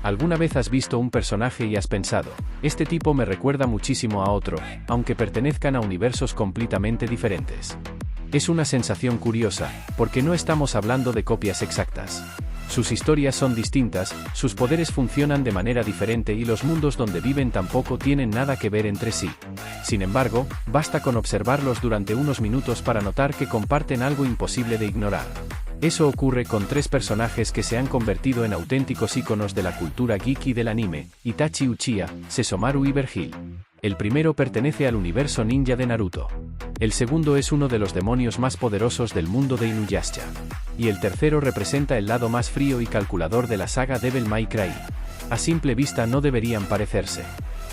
¿Alguna vez has visto un personaje y has pensado, este tipo me recuerda muchísimo a otro, aunque pertenezcan a universos completamente diferentes? Es una sensación curiosa, porque no estamos hablando de copias exactas. Sus historias son distintas, sus poderes funcionan de manera diferente y los mundos donde viven tampoco tienen nada que ver entre sí. Sin embargo, basta con observarlos durante unos minutos para notar que comparten algo imposible de ignorar. Eso ocurre con tres personajes que se han convertido en auténticos íconos de la cultura geek y del anime: Itachi Uchiha, Sesomaru y Vergil. El primero pertenece al universo ninja de Naruto. El segundo es uno de los demonios más poderosos del mundo de Inuyasha. Y el tercero representa el lado más frío y calculador de la saga Devil May Cry. A simple vista no deberían parecerse.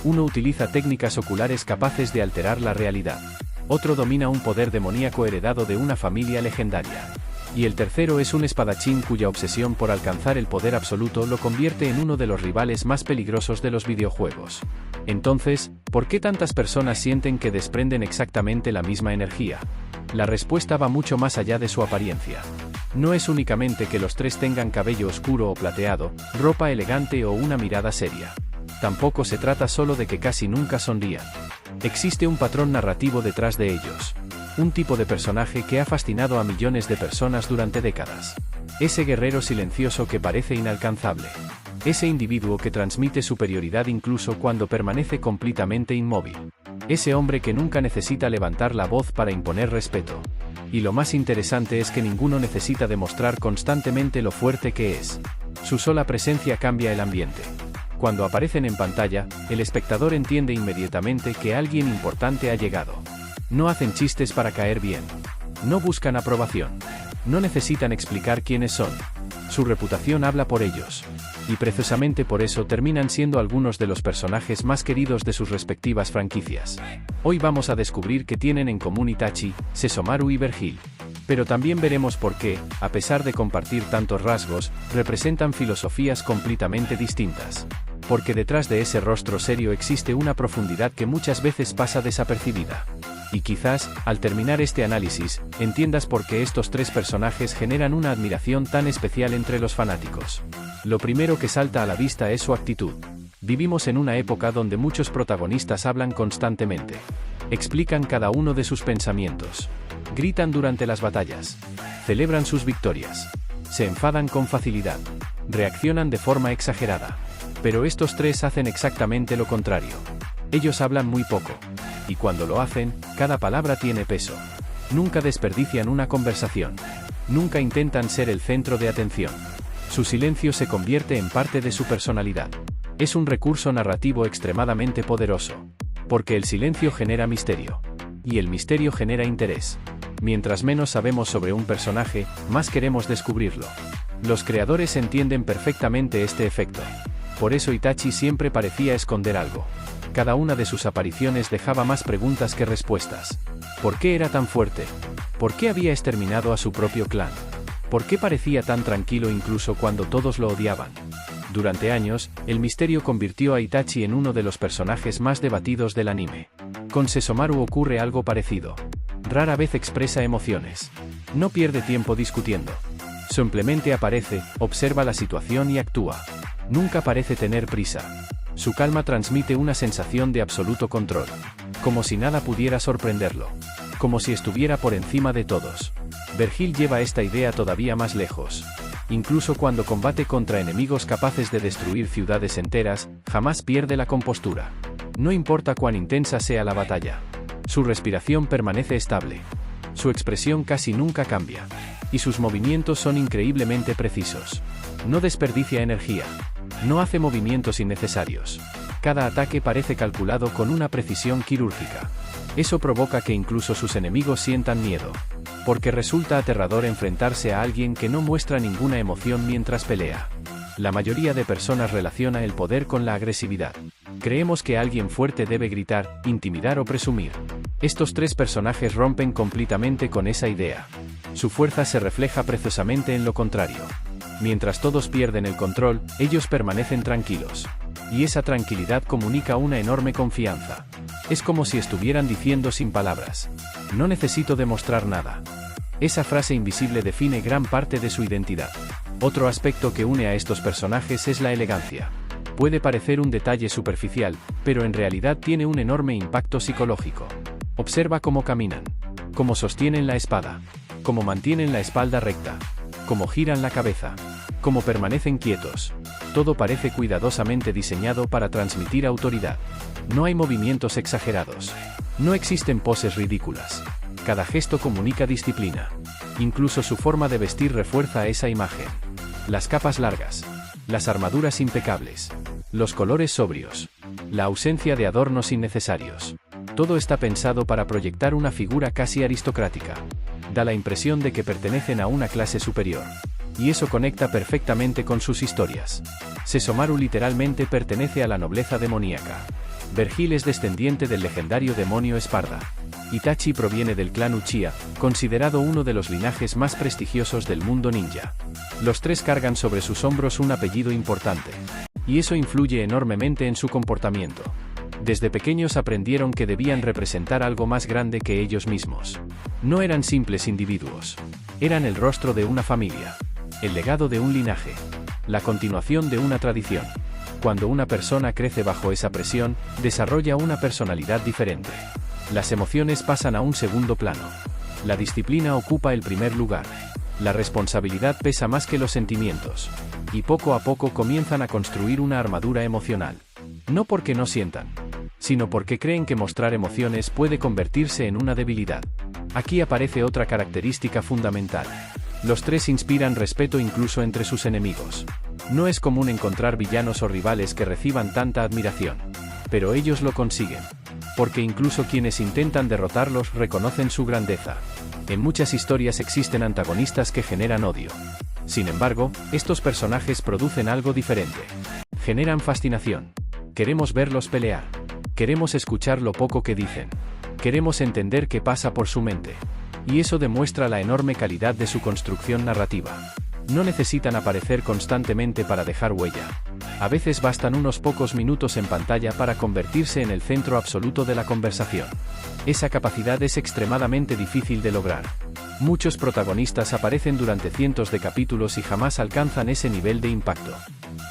Uno utiliza técnicas oculares capaces de alterar la realidad. Otro domina un poder demoníaco heredado de una familia legendaria. Y el tercero es un espadachín cuya obsesión por alcanzar el poder absoluto lo convierte en uno de los rivales más peligrosos de los videojuegos. Entonces, ¿por qué tantas personas sienten que desprenden exactamente la misma energía? La respuesta va mucho más allá de su apariencia. No es únicamente que los tres tengan cabello oscuro o plateado, ropa elegante o una mirada seria. Tampoco se trata solo de que casi nunca sonrían. Existe un patrón narrativo detrás de ellos. Un tipo de personaje que ha fascinado a millones de personas durante décadas. Ese guerrero silencioso que parece inalcanzable. Ese individuo que transmite superioridad incluso cuando permanece completamente inmóvil. Ese hombre que nunca necesita levantar la voz para imponer respeto. Y lo más interesante es que ninguno necesita demostrar constantemente lo fuerte que es. Su sola presencia cambia el ambiente. Cuando aparecen en pantalla, el espectador entiende inmediatamente que alguien importante ha llegado. No hacen chistes para caer bien. No buscan aprobación. No necesitan explicar quiénes son. Su reputación habla por ellos. Y precisamente por eso terminan siendo algunos de los personajes más queridos de sus respectivas franquicias. Hoy vamos a descubrir qué tienen en común Itachi, Sesomaru y Vergil. Pero también veremos por qué, a pesar de compartir tantos rasgos, representan filosofías completamente distintas. Porque detrás de ese rostro serio existe una profundidad que muchas veces pasa desapercibida. Y quizás, al terminar este análisis, entiendas por qué estos tres personajes generan una admiración tan especial entre los fanáticos. Lo primero que salta a la vista es su actitud. Vivimos en una época donde muchos protagonistas hablan constantemente. Explican cada uno de sus pensamientos. Gritan durante las batallas. Celebran sus victorias. Se enfadan con facilidad. Reaccionan de forma exagerada. Pero estos tres hacen exactamente lo contrario. Ellos hablan muy poco. Y cuando lo hacen, cada palabra tiene peso. Nunca desperdician una conversación. Nunca intentan ser el centro de atención. Su silencio se convierte en parte de su personalidad. Es un recurso narrativo extremadamente poderoso. Porque el silencio genera misterio. Y el misterio genera interés. Mientras menos sabemos sobre un personaje, más queremos descubrirlo. Los creadores entienden perfectamente este efecto. Por eso Itachi siempre parecía esconder algo. Cada una de sus apariciones dejaba más preguntas que respuestas. ¿Por qué era tan fuerte? ¿Por qué había exterminado a su propio clan? ¿Por qué parecía tan tranquilo incluso cuando todos lo odiaban? Durante años, el misterio convirtió a Itachi en uno de los personajes más debatidos del anime. Con Sesomaru ocurre algo parecido. Rara vez expresa emociones. No pierde tiempo discutiendo. Simplemente aparece, observa la situación y actúa. Nunca parece tener prisa. Su calma transmite una sensación de absoluto control. Como si nada pudiera sorprenderlo. Como si estuviera por encima de todos. Vergil lleva esta idea todavía más lejos. Incluso cuando combate contra enemigos capaces de destruir ciudades enteras, jamás pierde la compostura. No importa cuán intensa sea la batalla. Su respiración permanece estable. Su expresión casi nunca cambia. Y sus movimientos son increíblemente precisos. No desperdicia energía. No hace movimientos innecesarios. Cada ataque parece calculado con una precisión quirúrgica. Eso provoca que incluso sus enemigos sientan miedo. Porque resulta aterrador enfrentarse a alguien que no muestra ninguna emoción mientras pelea. La mayoría de personas relaciona el poder con la agresividad. Creemos que alguien fuerte debe gritar, intimidar o presumir. Estos tres personajes rompen completamente con esa idea. Su fuerza se refleja precisamente en lo contrario. Mientras todos pierden el control, ellos permanecen tranquilos. Y esa tranquilidad comunica una enorme confianza. Es como si estuvieran diciendo sin palabras: no necesito demostrar nada. Esa frase invisible define gran parte de su identidad. Otro aspecto que une a estos personajes es la elegancia. Puede parecer un detalle superficial, pero en realidad tiene un enorme impacto psicológico. Observa cómo caminan, cómo sostienen la espada, cómo mantienen la espalda recta, cómo giran la cabeza, cómo permanecen quietos. Todo parece cuidadosamente diseñado para transmitir autoridad. No hay movimientos exagerados. No existen poses ridículas. Cada gesto comunica disciplina. Incluso su forma de vestir refuerza esa imagen. Las capas largas, las armaduras impecables, los colores sobrios, la ausencia de adornos innecesarios. Todo está pensado para proyectar una figura casi aristocrática. Da la impresión de que pertenecen a una clase superior. Y eso conecta perfectamente con sus historias. Sesomaru literalmente pertenece a la nobleza demoníaca. Vergil es descendiente del legendario demonio Esparda. Itachi proviene del clan Uchiha, considerado uno de los linajes más prestigiosos del mundo ninja. Los tres cargan sobre sus hombros un apellido importante. Y eso influye enormemente en su comportamiento. Desde pequeños aprendieron que debían representar algo más grande que ellos mismos. No eran simples individuos. Eran el rostro de una familia. El legado de un linaje. La continuación de una tradición. Cuando una persona crece bajo esa presión, desarrolla una personalidad diferente. Las emociones pasan a un segundo plano. La disciplina ocupa el primer lugar. La responsabilidad pesa más que los sentimientos. Y poco a poco comienzan a construir una armadura emocional. No porque no sientan, sino porque creen que mostrar emociones puede convertirse en una debilidad. Aquí aparece otra característica fundamental. Los tres inspiran respeto incluso entre sus enemigos. No es común encontrar villanos o rivales que reciban tanta admiración. Pero ellos lo consiguen. Porque incluso quienes intentan derrotarlos reconocen su grandeza. En muchas historias existen antagonistas que generan odio. Sin embargo, estos personajes producen algo diferente. Generan fascinación. Queremos verlos pelear. Queremos escuchar lo poco que dicen. Queremos entender qué pasa por su mente. Y eso demuestra la enorme calidad de su construcción narrativa. No necesitan aparecer constantemente para dejar huella. A veces bastan unos pocos minutos en pantalla para convertirse en el centro absoluto de la conversación. Esa capacidad es extremadamente difícil de lograr. Muchos protagonistas aparecen durante cientos de capítulos y jamás alcanzan ese nivel de impacto.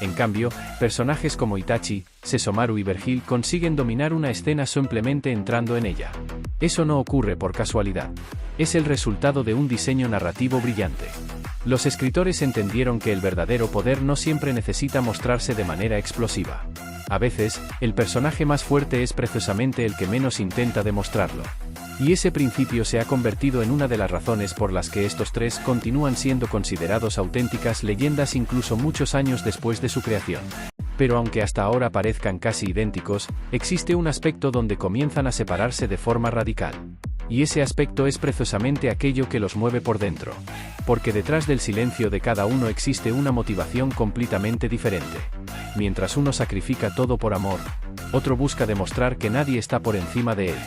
En cambio, personajes como Itachi, Sesomaru y Vergil consiguen dominar una escena simplemente entrando en ella. Eso no ocurre por casualidad. Es el resultado de un diseño narrativo brillante. Los escritores entendieron que el verdadero poder no siempre necesita mostrarse de manera explosiva. A veces, el personaje más fuerte es precisamente el que menos intenta demostrarlo. Y ese principio se ha convertido en una de las razones por las que estos tres continúan siendo considerados auténticas leyendas incluso muchos años después de su creación. Pero aunque hasta ahora parezcan casi idénticos, existe un aspecto donde comienzan a separarse de forma radical. Y ese aspecto es precisamente aquello que los mueve por dentro. Porque detrás del silencio de cada uno existe una motivación completamente diferente. Mientras uno sacrifica todo por amor, otro busca demostrar que nadie está por encima de él.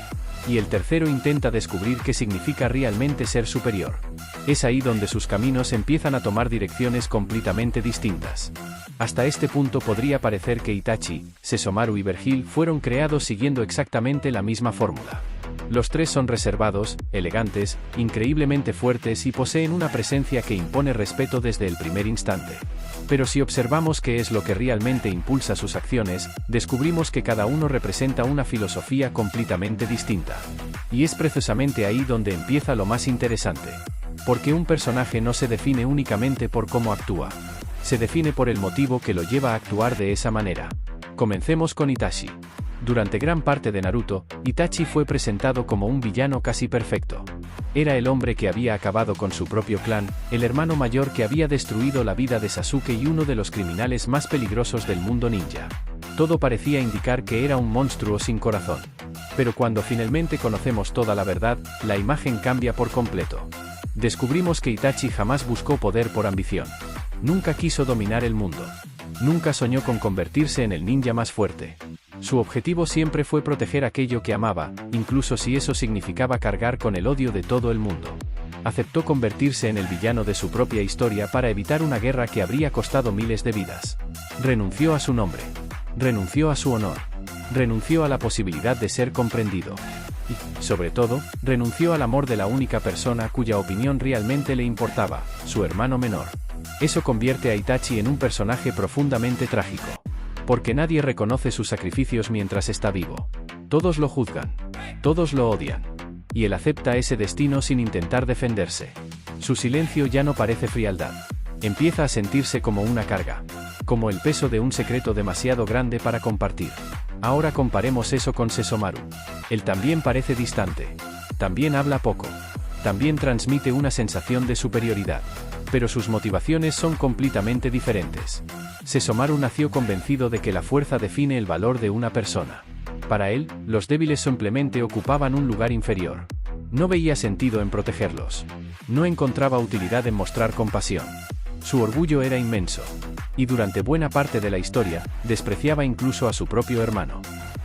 Y el tercero intenta descubrir qué significa realmente ser superior. Es ahí donde sus caminos empiezan a tomar direcciones completamente distintas. Hasta este punto podría parecer que Itachi, Sesomaru y Vergil fueron creados siguiendo exactamente la misma fórmula. Los tres son reservados, elegantes, increíblemente fuertes y poseen una presencia que impone respeto desde el primer instante. Pero si observamos qué es lo que realmente impulsa sus acciones, descubrimos que cada uno representa una filosofía completamente distinta. Y es precisamente ahí donde empieza lo más interesante. Porque un personaje no se define únicamente por cómo actúa. Se define por el motivo que lo lleva a actuar de esa manera. Comencemos con Itachi. Durante gran parte de Naruto, Itachi fue presentado como un villano casi perfecto. Era el hombre que había acabado con su propio clan, el hermano mayor que había destruido la vida de Sasuke y uno de los criminales más peligrosos del mundo ninja. Todo parecía indicar que era un monstruo sin corazón. Pero cuando finalmente conocemos toda la verdad, la imagen cambia por completo. Descubrimos que Itachi jamás buscó poder por ambición. Nunca quiso dominar el mundo. Nunca soñó con convertirse en el ninja más fuerte. Su objetivo siempre fue proteger aquello que amaba, incluso si eso significaba cargar con el odio de todo el mundo. Aceptó convertirse en el villano de su propia historia para evitar una guerra que habría costado miles de vidas. Renunció a su nombre. Renunció a su honor. Renunció a la posibilidad de ser comprendido. Y, sobre todo, renunció al amor de la única persona cuya opinión realmente le importaba, su hermano menor. Eso convierte a Itachi en un personaje profundamente trágico. Porque nadie reconoce sus sacrificios mientras está vivo. Todos lo juzgan. Todos lo odian. Y él acepta ese destino sin intentar defenderse. Su silencio ya no parece frialdad. Empieza a sentirse como una carga. Como el peso de un secreto demasiado grande para compartir. Ahora comparemos eso con Sesomaru. Él también parece distante. También habla poco. También transmite una sensación de superioridad. Pero sus motivaciones son completamente diferentes. Sesomaru nació convencido de que la fuerza define el valor de una persona. Para él, los débiles simplemente ocupaban un lugar inferior. No veía sentido en protegerlos. No encontraba utilidad en mostrar compasión. Su orgullo era inmenso. Y durante buena parte de la historia, despreciaba incluso a su propio hermano.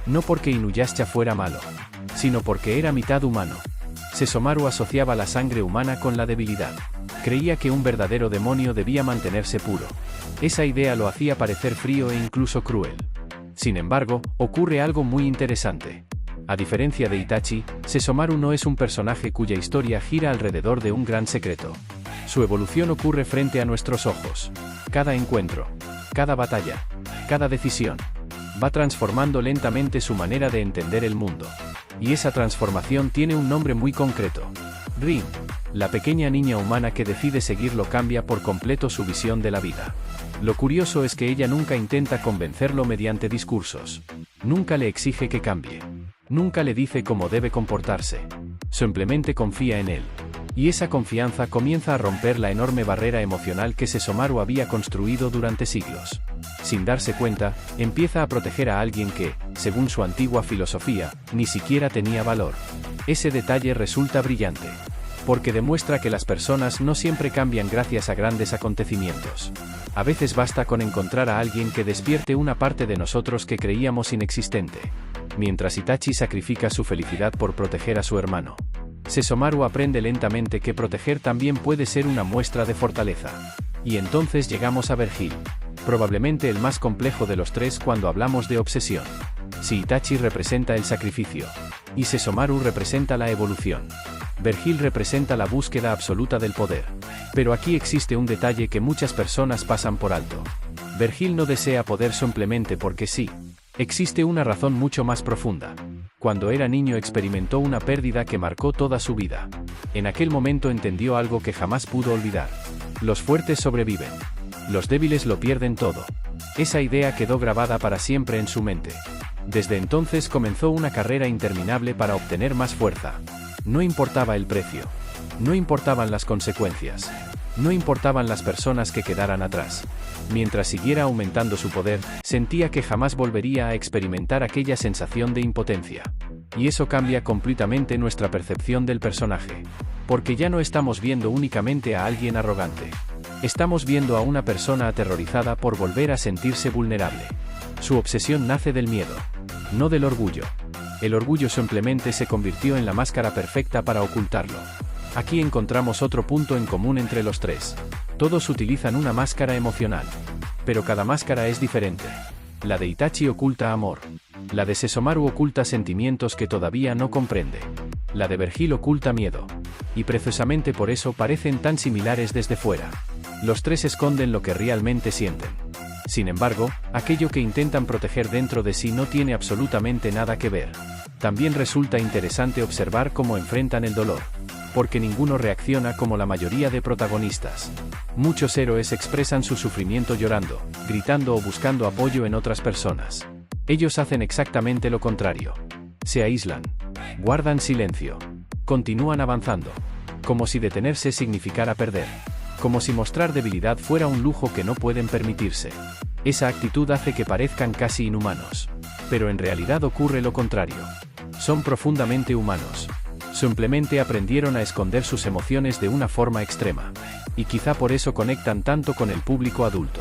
No porque Inuyasha fuera malo, sino porque era mitad humano. Sesomaru asociaba la sangre humana con la debilidad. Creía que un verdadero demonio debía mantenerse puro. Esa idea lo hacía parecer frío e incluso cruel. Sin embargo, ocurre algo muy interesante. A diferencia de Itachi, Sesomaru no es un personaje cuya historia gira alrededor de un gran secreto. Su evolución ocurre frente a nuestros ojos. Cada encuentro, cada batalla, cada decisión, va transformando lentamente su manera de entender el mundo. Y esa transformación tiene un nombre muy concreto. Rin, la pequeña niña humana que decide seguirlo, cambia por completo su visión de la vida. Lo curioso es que ella nunca intenta convencerlo mediante discursos. Nunca le exige que cambie. Nunca le dice cómo debe comportarse. Simplemente confía en él. Y esa confianza comienza a romper la enorme barrera emocional que Sesomaru había construido durante siglos. Sin darse cuenta, empieza a proteger a alguien que, según su antigua filosofía, ni siquiera tenía valor. Ese detalle resulta brillante. Porque demuestra que las personas no siempre cambian gracias a grandes acontecimientos. A veces basta con encontrar a alguien que despierte una parte de nosotros que creíamos inexistente. Mientras Itachi sacrifica su felicidad por proteger a su hermano, Sesomaru aprende lentamente que proteger también puede ser una muestra de fortaleza. Y entonces llegamos a Vergil. Probablemente el más complejo de los tres cuando hablamos de obsesión. Si Itachi representa el sacrificio, y Sesomaru representa la evolución, Vergil representa la búsqueda absoluta del poder. Pero aquí existe un detalle que muchas personas pasan por alto. Vergil no desea poder simplemente porque sí. Existe una razón mucho más profunda. Cuando era niño experimentó una pérdida que marcó toda su vida. En aquel momento entendió algo que jamás pudo olvidar. Los fuertes sobreviven. Los débiles lo pierden todo. Esa idea quedó grabada para siempre en su mente. Desde entonces comenzó una carrera interminable para obtener más fuerza. No importaba el precio. No importaban las consecuencias. No importaban las personas que quedaran atrás. Mientras siguiera aumentando su poder, sentía que jamás volvería a experimentar aquella sensación de impotencia. Y eso cambia completamente nuestra percepción del personaje. Porque ya no estamos viendo únicamente a alguien arrogante. Estamos viendo a una persona aterrorizada por volver a sentirse vulnerable. Su obsesión nace del miedo, no del orgullo. El orgullo simplemente se convirtió en la máscara perfecta para ocultarlo. Aquí encontramos otro punto en común entre los tres. Todos utilizan una máscara emocional. Pero cada máscara es diferente. La de Itachi oculta amor. La de Sesomaru oculta sentimientos que todavía no comprende. La de Vergil oculta miedo. Y precisamente por eso parecen tan similares desde fuera. Los tres esconden lo que realmente sienten. Sin embargo, aquello que intentan proteger dentro de sí no tiene absolutamente nada que ver. También resulta interesante observar cómo enfrentan el dolor. Porque ninguno reacciona como la mayoría de protagonistas. Muchos héroes expresan su sufrimiento llorando, gritando o buscando apoyo en otras personas. Ellos hacen exactamente lo contrario. Se aíslan. Guardan silencio. Continúan avanzando. Como si detenerse significara perder. Como si mostrar debilidad fuera un lujo que no pueden permitirse. Esa actitud hace que parezcan casi inhumanos. Pero en realidad ocurre lo contrario. Son profundamente humanos. Simplemente aprendieron a esconder sus emociones de una forma extrema. Y quizá por eso conectan tanto con el público adulto.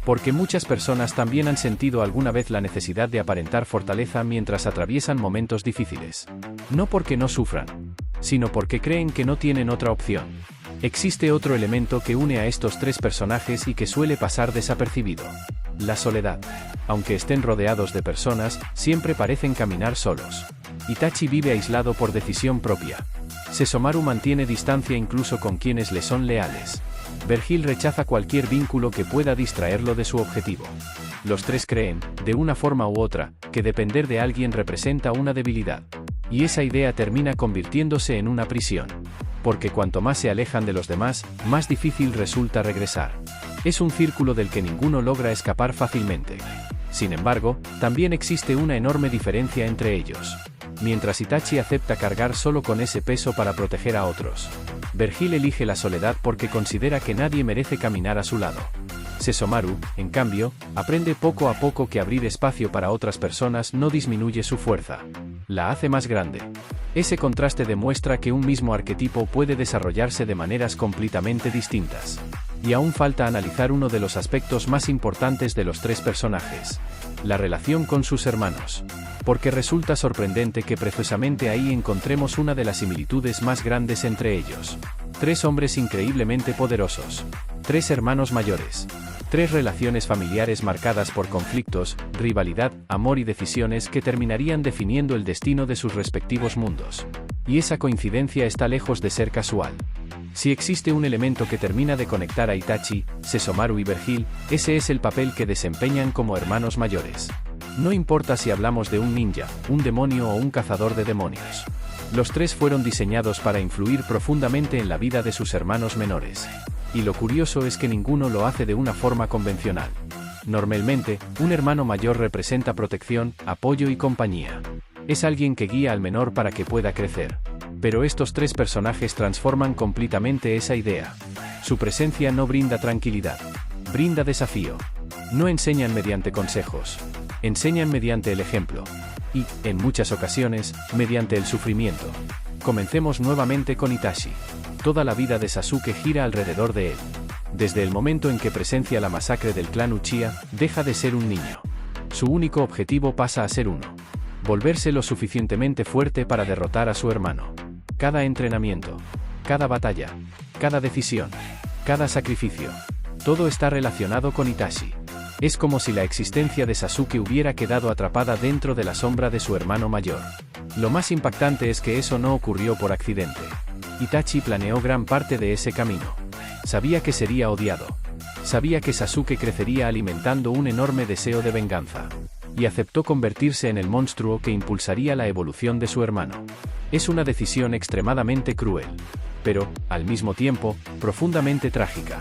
Porque muchas personas también han sentido alguna vez la necesidad de aparentar fortaleza mientras atraviesan momentos difíciles. No porque no sufran, sino porque creen que no tienen otra opción. Existe otro elemento que une a estos tres personajes y que suele pasar desapercibido. La soledad. Aunque estén rodeados de personas, siempre parecen caminar solos. Itachi vive aislado por decisión propia. Sesomaru mantiene distancia incluso con quienes le son leales. Vergil rechaza cualquier vínculo que pueda distraerlo de su objetivo. Los tres creen, de una forma u otra, que depender de alguien representa una debilidad. Y esa idea termina convirtiéndose en una prisión. Porque cuanto más se alejan de los demás, más difícil resulta regresar. Es un círculo del que ninguno logra escapar fácilmente. Sin embargo, también existe una enorme diferencia entre ellos. Mientras Itachi acepta cargar solo con ese peso para proteger a otros, Vergil elige la soledad porque considera que nadie merece caminar a su lado. Sesomaru, en cambio, aprende poco a poco que abrir espacio para otras personas no disminuye su fuerza. La hace más grande. Ese contraste demuestra que un mismo arquetipo puede desarrollarse de maneras completamente distintas. Y aún falta analizar uno de los aspectos más importantes de los tres personajes: la relación con sus hermanos. Porque resulta sorprendente que precisamente ahí encontremos una de las similitudes más grandes entre ellos. Tres hombres increíblemente poderosos. Tres hermanos mayores. Tres relaciones familiares marcadas por conflictos, rivalidad, amor y decisiones que terminarían definiendo el destino de sus respectivos mundos. Y esa coincidencia está lejos de ser casual. Si existe un elemento que termina de conectar a Itachi, Sesomaru y Vergil, ese es el papel que desempeñan como hermanos mayores. No importa si hablamos de un ninja, un demonio o un cazador de demonios. Los tres fueron diseñados para influir profundamente en la vida de sus hermanos menores. Y lo curioso es que ninguno lo hace de una forma convencional. Normalmente, un hermano mayor representa protección, apoyo y compañía. Es alguien que guía al menor para que pueda crecer. Pero estos tres personajes transforman completamente esa idea. Su presencia no brinda tranquilidad, brinda desafío. No enseñan mediante consejos, enseñan mediante el ejemplo. Y, en muchas ocasiones, mediante el sufrimiento. Comencemos nuevamente con Itachi. Toda la vida de Sasuke gira alrededor de él. Desde el momento en que presencia la masacre del clan Uchiha, deja de ser un niño. Su único objetivo pasa a ser uno: volverse lo suficientemente fuerte para derrotar a su hermano. Cada entrenamiento, cada batalla, cada decisión, cada sacrificio, todo está relacionado con Itachi. Es como si la existencia de Sasuke hubiera quedado atrapada dentro de la sombra de su hermano mayor. Lo más impactante es que eso no ocurrió por accidente. Itachi planeó gran parte de ese camino. Sabía que sería odiado. Sabía que Sasuke crecería alimentando un enorme deseo de venganza. Y aceptó convertirse en el monstruo que impulsaría la evolución de su hermano. Es una decisión extremadamente cruel. Pero, al mismo tiempo, profundamente trágica.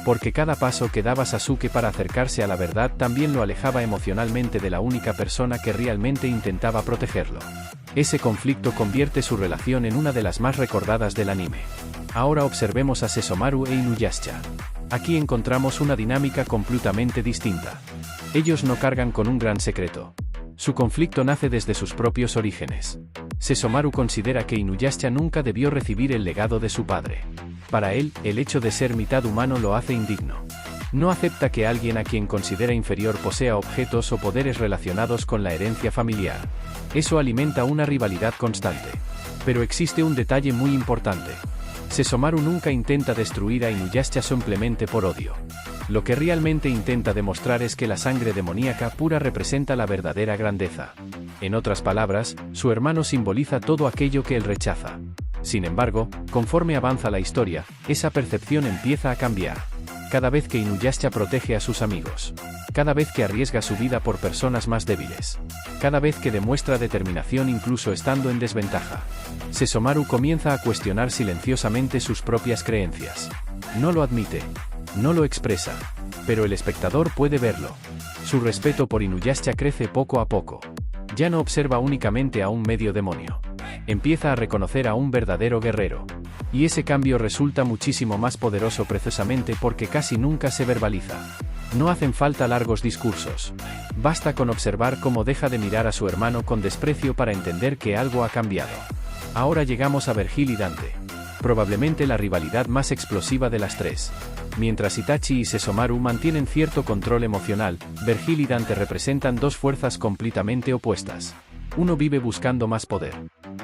Porque cada paso que daba Sasuke para acercarse a la verdad también lo alejaba emocionalmente de la única persona que realmente intentaba protegerlo. Ese conflicto convierte su relación en una de las más recordadas del anime. Ahora observemos a Sesomaru e Inuyasha. Aquí encontramos una dinámica completamente distinta. Ellos no cargan con un gran secreto. Su conflicto nace desde sus propios orígenes. Sesomaru considera que Inuyasha nunca debió recibir el legado de su padre. Para él, el hecho de ser mitad humano lo hace indigno. No acepta que alguien a quien considera inferior posea objetos o poderes relacionados con la herencia familiar. Eso alimenta una rivalidad constante. Pero existe un detalle muy importante. Sesomaru nunca intenta destruir a Inuyasha simplemente por odio. Lo que realmente intenta demostrar es que la sangre demoníaca pura representa la verdadera grandeza. En otras palabras, su hermano simboliza todo aquello que él rechaza. Sin embargo, conforme avanza la historia, esa percepción empieza a cambiar. Cada vez que Inuyasha protege a sus amigos. Cada vez que arriesga su vida por personas más débiles. Cada vez que demuestra determinación incluso estando en desventaja. Sesomaru comienza a cuestionar silenciosamente sus propias creencias. No lo admite. No lo expresa. Pero el espectador puede verlo. Su respeto por Inuyasha crece poco a poco. Ya no observa únicamente a un medio demonio. Empieza a reconocer a un verdadero guerrero. Y ese cambio resulta muchísimo más poderoso precisamente porque casi nunca se verbaliza. No hacen falta largos discursos. Basta con observar cómo deja de mirar a su hermano con desprecio para entender que algo ha cambiado. Ahora llegamos a Vergil y Dante. Probablemente la rivalidad más explosiva de las tres. Mientras Itachi y Sesomaru mantienen cierto control emocional, Vergil y Dante representan dos fuerzas completamente opuestas. Uno vive buscando más poder.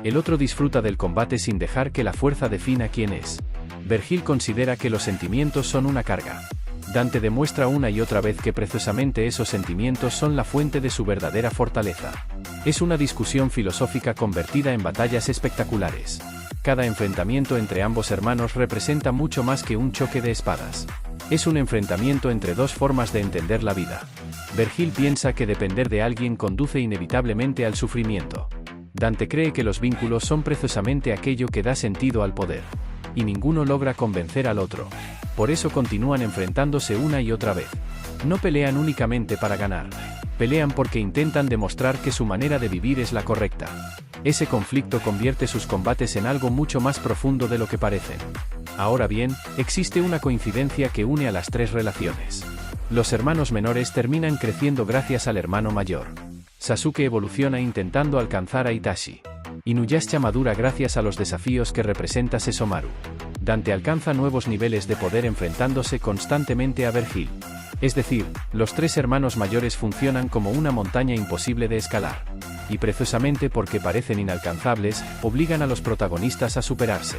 El otro disfruta del combate sin dejar que la fuerza defina quién es. Vergil considera que los sentimientos son una carga. Dante demuestra una y otra vez que precisamente esos sentimientos son la fuente de su verdadera fortaleza. Es una discusión filosófica convertida en batallas espectaculares. Cada enfrentamiento entre ambos hermanos representa mucho más que un choque de espadas. Es un enfrentamiento entre dos formas de entender la vida. Vergil piensa que depender de alguien conduce inevitablemente al sufrimiento. Dante cree que los vínculos son precisamente aquello que da sentido al poder. Y ninguno logra convencer al otro. Por eso continúan enfrentándose una y otra vez. No pelean únicamente para ganar. Pelean porque intentan demostrar que su manera de vivir es la correcta. Ese conflicto convierte sus combates en algo mucho más profundo de lo que parecen. Ahora bien, existe una coincidencia que une a las tres relaciones. Los hermanos menores terminan creciendo gracias al hermano mayor. Sasuke evoluciona intentando alcanzar a Itachi. Inuyasha madura gracias a los desafíos que representa Sesomaru. Dante alcanza nuevos niveles de poder enfrentándose constantemente a Vergil. Es decir, los tres hermanos mayores funcionan como una montaña imposible de escalar. Y precisamente porque parecen inalcanzables, obligan a los protagonistas a superarse.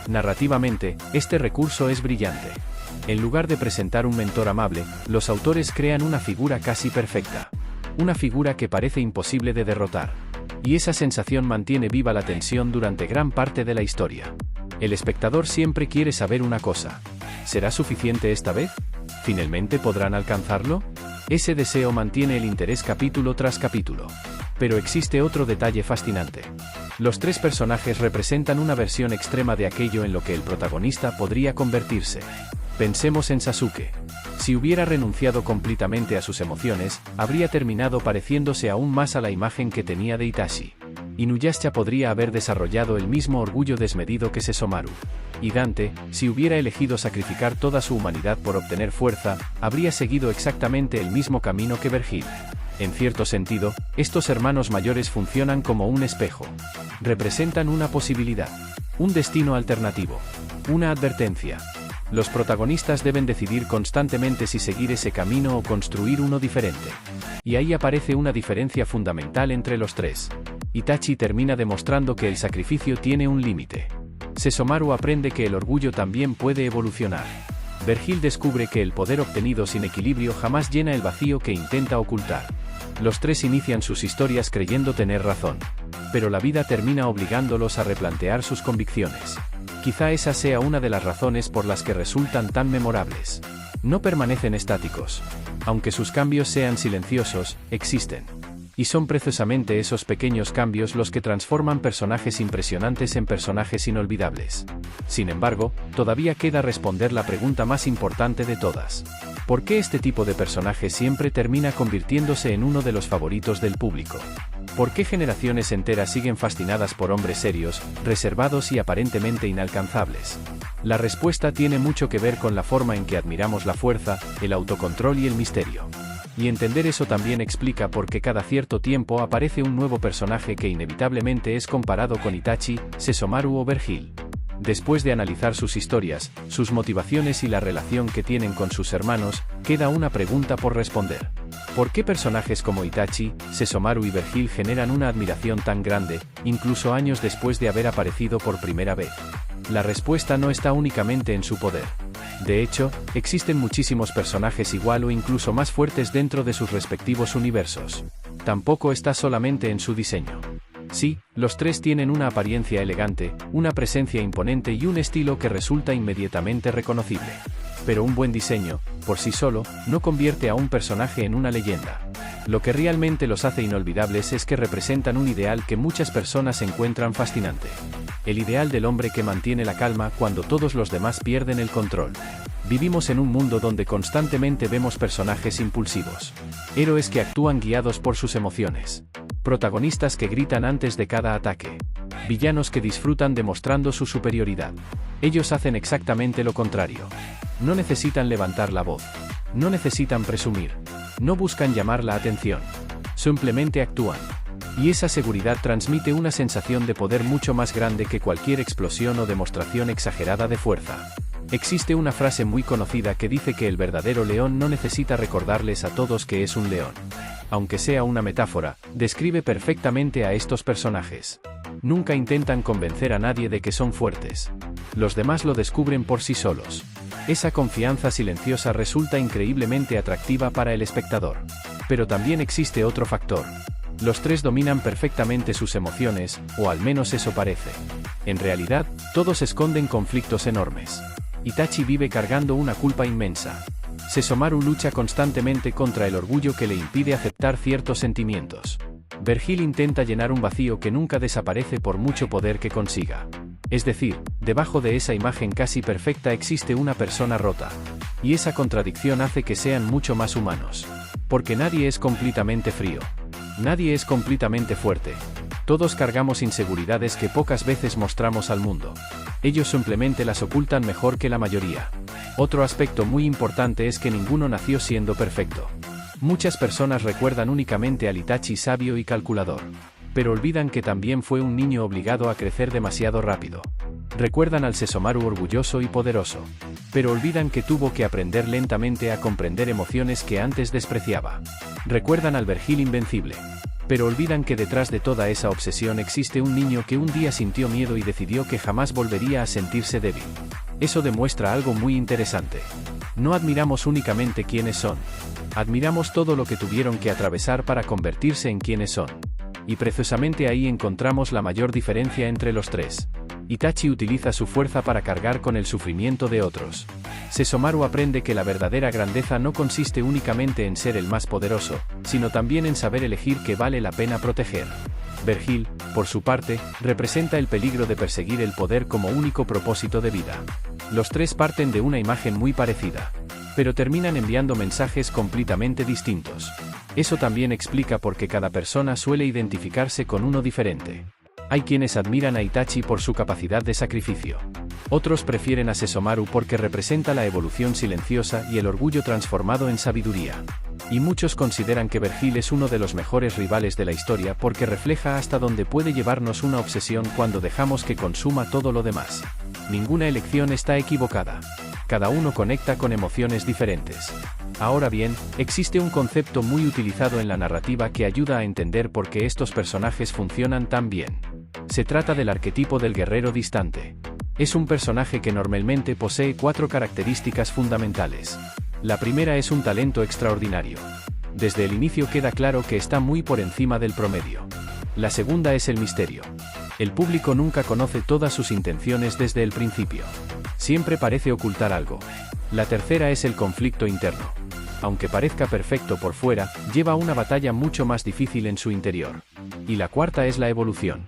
Narrativamente, este recurso es brillante. En lugar de presentar un mentor amable, los autores crean una figura casi perfecta. Una figura que parece imposible de derrotar. Y esa sensación mantiene viva la tensión durante gran parte de la historia. El espectador siempre quiere saber una cosa. ¿Será suficiente esta vez? ¿Finalmente podrán alcanzarlo? Ese deseo mantiene el interés capítulo tras capítulo. Pero existe otro detalle fascinante. Los tres personajes representan una versión extrema de aquello en lo que el protagonista podría convertirse. Pensemos en Sasuke. Si hubiera renunciado completamente a sus emociones, habría terminado pareciéndose aún más a la imagen que tenía de Itachi. Inuyasha podría haber desarrollado el mismo orgullo desmedido que Sesomaru. Y Dante, si hubiera elegido sacrificar toda su humanidad por obtener fuerza, habría seguido exactamente el mismo camino que Vergil. En cierto sentido, estos hermanos mayores funcionan como un espejo. Representan una posibilidad, un destino alternativo, una advertencia. Los protagonistas deben decidir constantemente si seguir ese camino o construir uno diferente. Y ahí aparece una diferencia fundamental entre los tres. Itachi termina demostrando que el sacrificio tiene un límite. Sesomaru aprende que el orgullo también puede evolucionar. Vergil descubre que el poder obtenido sin equilibrio jamás llena el vacío que intenta ocultar. Los tres inician sus historias creyendo tener razón. Pero la vida termina obligándolos a replantear sus convicciones. Quizá esa sea una de las razones por las que resultan tan memorables. No permanecen estáticos. Aunque sus cambios sean silenciosos, existen. Y son precisamente esos pequeños cambios los que transforman personajes impresionantes en personajes inolvidables. Sin embargo, todavía queda responder la pregunta más importante de todas. ¿Por qué este tipo de personaje siempre termina convirtiéndose en uno de los favoritos del público? ¿Por qué generaciones enteras siguen fascinadas por hombres serios, reservados y aparentemente inalcanzables? La respuesta tiene mucho que ver con la forma en que admiramos la fuerza, el autocontrol y el misterio. Y entender eso también explica por qué cada cierto tiempo aparece un nuevo personaje que inevitablemente es comparado con Itachi, Sesomaru o Vergil. Después de analizar sus historias, sus motivaciones y la relación que tienen con sus hermanos, queda una pregunta por responder. ¿Por qué personajes como Itachi, Sesomaru y Vergil generan una admiración tan grande, incluso años después de haber aparecido por primera vez? La respuesta no está únicamente en su poder. De hecho, existen muchísimos personajes igual o incluso más fuertes dentro de sus respectivos universos. Tampoco está solamente en su diseño. Sí, los tres tienen una apariencia elegante, una presencia imponente y un estilo que resulta inmediatamente reconocible. Pero un buen diseño, por sí solo, no convierte a un personaje en una leyenda. Lo que realmente los hace inolvidables es que representan un ideal que muchas personas encuentran fascinante. El ideal del hombre que mantiene la calma cuando todos los demás pierden el control. Vivimos en un mundo donde constantemente vemos personajes impulsivos. Héroes que actúan guiados por sus emociones. Protagonistas que gritan antes de cada ataque. Villanos que disfrutan demostrando su superioridad. Ellos hacen exactamente lo contrario. No necesitan levantar la voz. No necesitan presumir. No buscan llamar la atención. Simplemente actúan. Y esa seguridad transmite una sensación de poder mucho más grande que cualquier explosión o demostración exagerada de fuerza. Existe una frase muy conocida que dice que el verdadero león no necesita recordarles a todos que es un león. Aunque sea una metáfora, describe perfectamente a estos personajes. Nunca intentan convencer a nadie de que son fuertes. Los demás lo descubren por sí solos. Esa confianza silenciosa resulta increíblemente atractiva para el espectador. Pero también existe otro factor. Los tres dominan perfectamente sus emociones, o al menos eso parece. En realidad, todos esconden conflictos enormes. Itachi vive cargando una culpa inmensa. Sesomaru lucha constantemente contra el orgullo que le impide aceptar ciertos sentimientos. Vergil intenta llenar un vacío que nunca desaparece por mucho poder que consiga. Es decir, debajo de esa imagen casi perfecta existe una persona rota. Y esa contradicción hace que sean mucho más humanos. Porque nadie es completamente frío. Nadie es completamente fuerte. Todos cargamos inseguridades que pocas veces mostramos al mundo. Ellos simplemente las ocultan mejor que la mayoría. Otro aspecto muy importante es que ninguno nació siendo perfecto. Muchas personas recuerdan únicamente al Itachi sabio y calculador. Pero olvidan que también fue un niño obligado a crecer demasiado rápido. Recuerdan al Sesomaru orgulloso y poderoso. Pero olvidan que tuvo que aprender lentamente a comprender emociones que antes despreciaba. Recuerdan al Vergil invencible. Pero olvidan que detrás de toda esa obsesión existe un niño que un día sintió miedo y decidió que jamás volvería a sentirse débil. Eso demuestra algo muy interesante. No admiramos únicamente quiénes son. Admiramos todo lo que tuvieron que atravesar para convertirse en quienes son. Y precisamente ahí encontramos la mayor diferencia entre los tres. Itachi utiliza su fuerza para cargar con el sufrimiento de otros. Sesomaru aprende que la verdadera grandeza no consiste únicamente en ser el más poderoso, sino también en saber elegir qué vale la pena proteger. Vergil, por su parte, representa el peligro de perseguir el poder como único propósito de vida. Los tres parten de una imagen muy parecida, pero terminan enviando mensajes completamente distintos. Eso también explica por qué cada persona suele identificarse con uno diferente. Hay quienes admiran a Itachi por su capacidad de sacrificio. Otros prefieren a Sesomaru porque representa la evolución silenciosa y el orgullo transformado en sabiduría. Y muchos consideran que Vergil es uno de los mejores rivales de la historia porque refleja hasta dónde puede llevarnos una obsesión cuando dejamos que consuma todo lo demás. Ninguna elección está equivocada. Cada uno conecta con emociones diferentes. Ahora bien, existe un concepto muy utilizado en la narrativa que ayuda a entender por qué estos personajes funcionan tan bien. Se trata del arquetipo del guerrero distante. Es un personaje que normalmente posee 4 características fundamentales. La primera es un talento extraordinario. Desde el inicio queda claro que está muy por encima del promedio. La segunda es el misterio. El público nunca conoce todas sus intenciones desde el principio. Siempre parece ocultar algo. La tercera es el conflicto interno. Aunque parezca perfecto por fuera, lleva una batalla mucho más difícil en su interior. Y la cuarta es la evolución.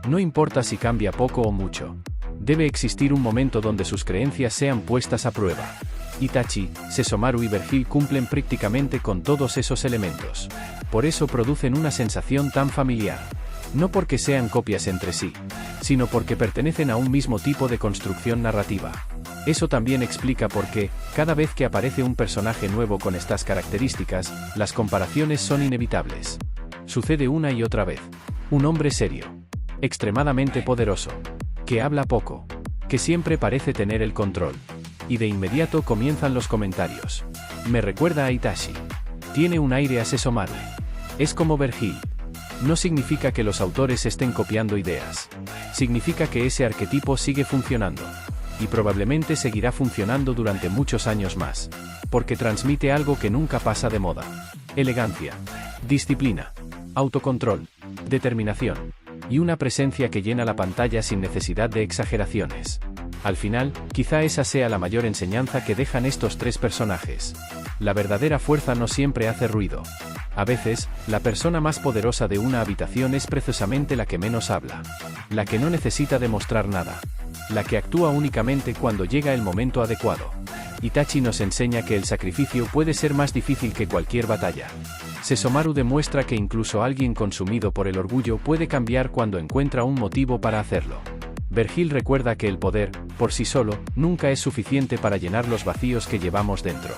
No importa si cambia poco o mucho. Debe existir un momento donde sus creencias sean puestas a prueba. Itachi, Sesomaru y Vergil cumplen prácticamente con todos esos elementos. Por eso producen una sensación tan familiar. No porque sean copias entre sí, sino porque pertenecen a un mismo tipo de construcción narrativa. Eso también explica por qué, cada vez que aparece un personaje nuevo con estas características, las comparaciones son inevitables. Sucede una y otra vez. Un hombre serio, extremadamente poderoso, que habla poco, que siempre parece tener el control. Y de inmediato comienzan los comentarios. Me recuerda a Itachi. Tiene un aire a Sesomaru. Es como Vergil. No significa que los autores estén copiando ideas. Significa que ese arquetipo sigue funcionando. Y probablemente seguirá funcionando durante muchos años más. Porque transmite algo que nunca pasa de moda. Elegancia, disciplina, autocontrol, determinación. Y una presencia que llena la pantalla sin necesidad de exageraciones. Al final, quizá esa sea la mayor enseñanza que dejan estos tres personajes. La verdadera fuerza no siempre hace ruido. A veces, la persona más poderosa de una habitación es precisamente la que menos habla. La que no necesita demostrar nada. La que actúa únicamente cuando llega el momento adecuado. Itachi nos enseña que el sacrificio puede ser más difícil que cualquier batalla. Sesomaru demuestra que incluso alguien consumido por el orgullo puede cambiar cuando encuentra un motivo para hacerlo. Vergil recuerda que el poder, por sí solo, nunca es suficiente para llenar los vacíos que llevamos dentro.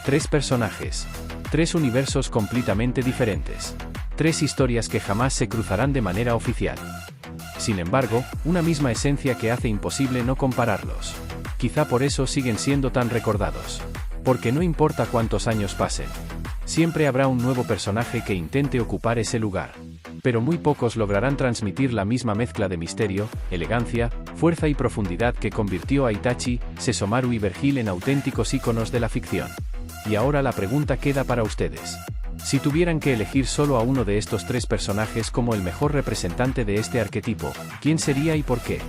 3 personajes. 3 universos completamente diferentes. 3 historias que jamás se cruzarán de manera oficial. Sin embargo, una misma esencia que hace imposible no compararlos. Quizá por eso siguen siendo tan recordados. Porque no importa cuántos años pasen. Siempre habrá un nuevo personaje que intente ocupar ese lugar. Pero muy pocos lograrán transmitir la misma mezcla de misterio, elegancia, fuerza y profundidad que convirtió a Itachi, Sesomaru y Vergil en auténticos íconos de la ficción. Y ahora la pregunta queda para ustedes. Si tuvieran que elegir solo a uno de estos 3 personajes como el mejor representante de este arquetipo, ¿quién sería y por qué?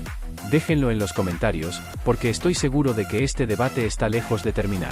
Déjenlo en los comentarios, porque estoy seguro de que este debate está lejos de terminar.